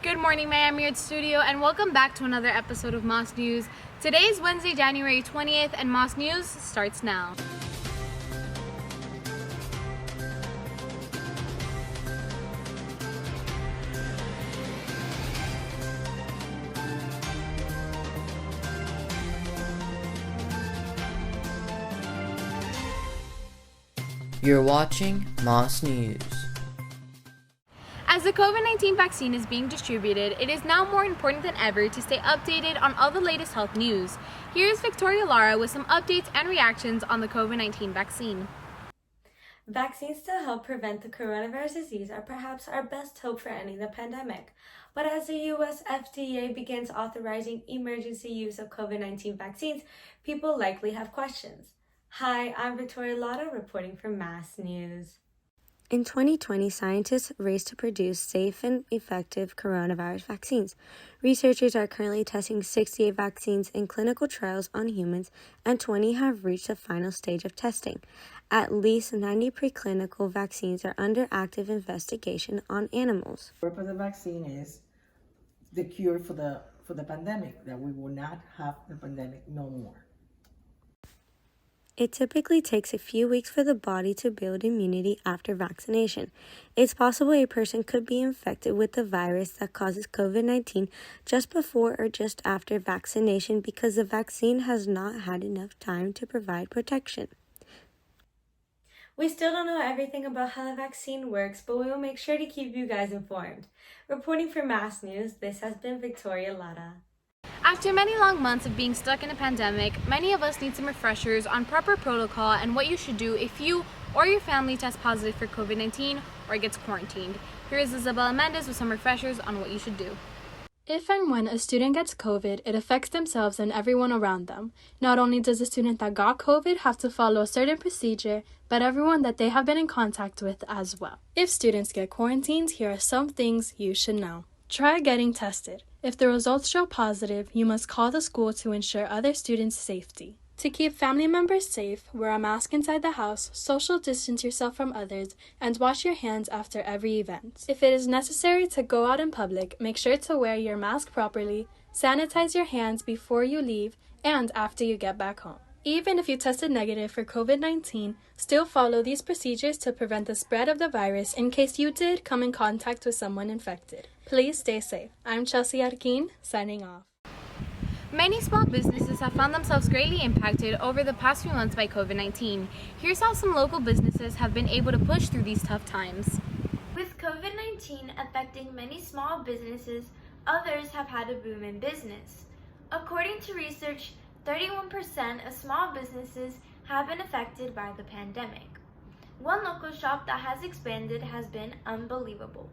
Good morning, Miami Art Studio, and welcome back to another episode of Moss News. Today is Wednesday, January 20th, and Moss News starts now. You're watching Moss News. As the COVID-19 vaccine is being distributed, it is now more important than ever to stay updated on all the latest health news. Here's Victoria Lara with some updates and reactions on the COVID-19 vaccine. Vaccines to help prevent the coronavirus disease are perhaps our best hope for ending the pandemic. But as the U.S. FDA begins authorizing emergency use of COVID-19 vaccines, people likely have questions. Hi, I'm Victoria Lara reporting for Mass News. In 2020, scientists raced to produce safe and effective coronavirus vaccines. Researchers are currently testing 68 vaccines in clinical trials on humans, and 20 have reached the final stage of testing. At least 90 preclinical vaccines are under active investigation on animals. The purpose of the vaccine is the cure for the pandemic, that we will not have the pandemic no more. It typically takes a few weeks for the body to build immunity after vaccination. It's possible a person could be infected with the virus that causes COVID-19 just before or just after vaccination because the vaccine has not had enough time to provide protection. We still don't know everything about how the vaccine works, but we will make sure to keep you guys informed. Reporting for Mass News, this has been Victoria Lara. After many long months of being stuck in a pandemic, many of us need some refreshers on proper protocol and what you should do if you or your family test positive for COVID-19 or gets quarantined. Here is Isabella Mendez with some refreshers on what you should do. If and when a student gets COVID, it affects themselves and everyone around them. Not only does the student that got COVID have to follow a certain procedure, but everyone that they have been in contact with as well. If students get quarantined, here are some things you should know. Try getting tested. If the results show positive, you must call the school to ensure other students' safety. To keep family members safe, wear a mask inside the house, social distance yourself from others, and wash your hands after every event. If it is necessary to go out in public, make sure to wear your mask properly, sanitize your hands before you leave and after you get back home. Even if you tested negative for COVID-19, still follow these procedures to prevent the spread of the virus in case you did come in contact with someone infected. Please stay safe. I'm Chelsea Arkin, signing off. Many small businesses have found themselves greatly impacted over the past few months by COVID-19. Here's how some local businesses have been able to push through these tough times. With COVID-19 affecting many small businesses, others have had a boom in business. According to research, 31% of small businesses have been affected by the pandemic. One local shop that has expanded has been Unbelievable.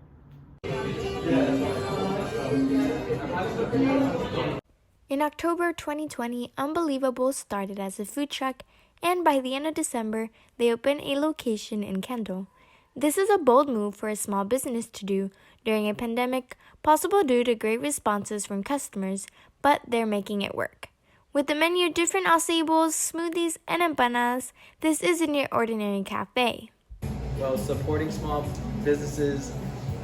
In October 2020, Unbelievable started as a food truck, and by the end of December, they opened a location in Kendall. This is a bold move for a small business to do during a pandemic, possible due to great responses from customers, but they're making it work. With the menu of different aceibles, smoothies, and empanadas, this isn't your ordinary cafe. Well, supporting small businesses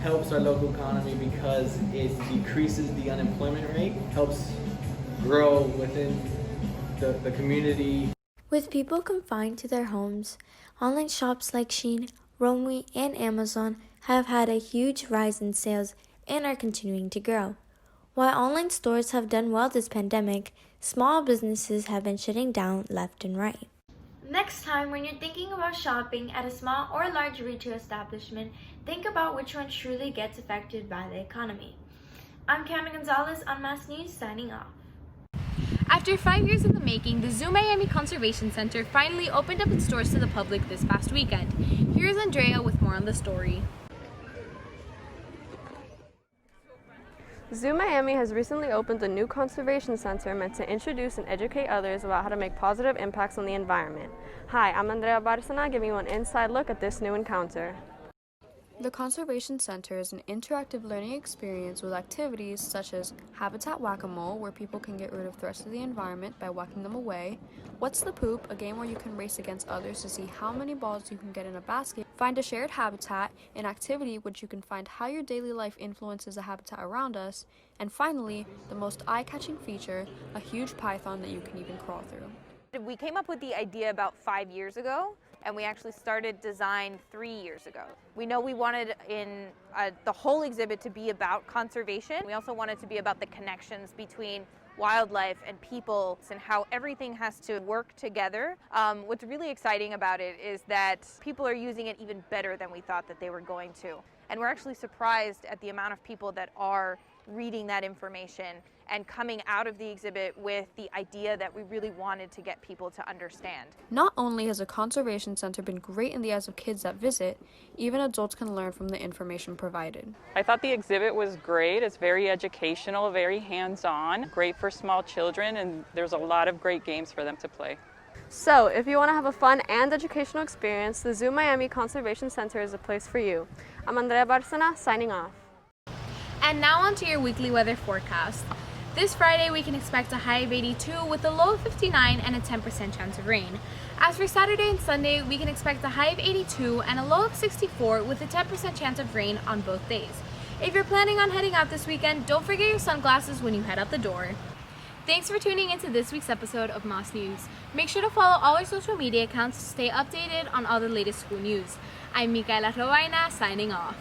helps our local economy because it decreases the unemployment rate, helps grow within the community. With people confined to their homes, online shops like Shein, Romwe, and Amazon have had a huge rise in sales and are continuing to grow. While online stores have done well this pandemic, small businesses have been shutting down left and right. Next time, when you're thinking about shopping at a small or large retail establishment, think about which one truly gets affected by the economy. I'm Cameron Gonzalez on Mass News, signing off. After 5 years in the making, the Zoo Miami Conservation Center finally opened up its doors to the public this past weekend. Here's Andrea with more on the story. Zoo Miami has recently opened a new conservation center meant to introduce and educate others about how to make positive impacts on the environment. Hi, I'm Andrea Barzana giving you an inside look at this new encounter. The Conservation Center is an interactive learning experience with activities such as Habitat Whack-A-Mole, where people can get rid of threats to the environment by whacking them away, What's the Poop, a game where you can race against others to see how many balls you can get in a basket, Find a Shared Habitat, an activity which you can find how your daily life influences the habitat around us, and finally, the most eye-catching feature, a huge python that you can even crawl through. We came up with the idea about 5 years ago, and we actually started design 3 years ago. We know we wanted the whole exhibit to be about conservation. We also wanted to be about the connections between wildlife and people and how everything has to work together. What's really exciting about it is that people are using it even better than we thought that they were going to. And we're actually surprised at the amount of people that are reading that information and coming out of the exhibit with the idea that we really wanted to get people to understand. Not only has the Conservation Center been great in the eyes of kids that visit, even adults can learn from the information provided. I thought the exhibit was great. It's very educational, very hands-on, great for small children, and there's a lot of great games for them to play. So, if you want to have a fun and educational experience, the Zoo Miami Conservation Center is a place for you. I'm Andrea Barcena, signing off. And now on to your weekly weather forecast. This Friday, we can expect a high of 82 with a low of 59 and a 10% chance of rain. As for Saturday and Sunday, we can expect a high of 82 and a low of 64 with a 10% chance of rain on both days. If you're planning on heading out this weekend, don't forget your sunglasses when you head out the door. Thanks for tuning into this week's episode of Moss News. Make sure to follow all our social media accounts to stay updated on all the latest school news. I'm Micaela Robaina, signing off.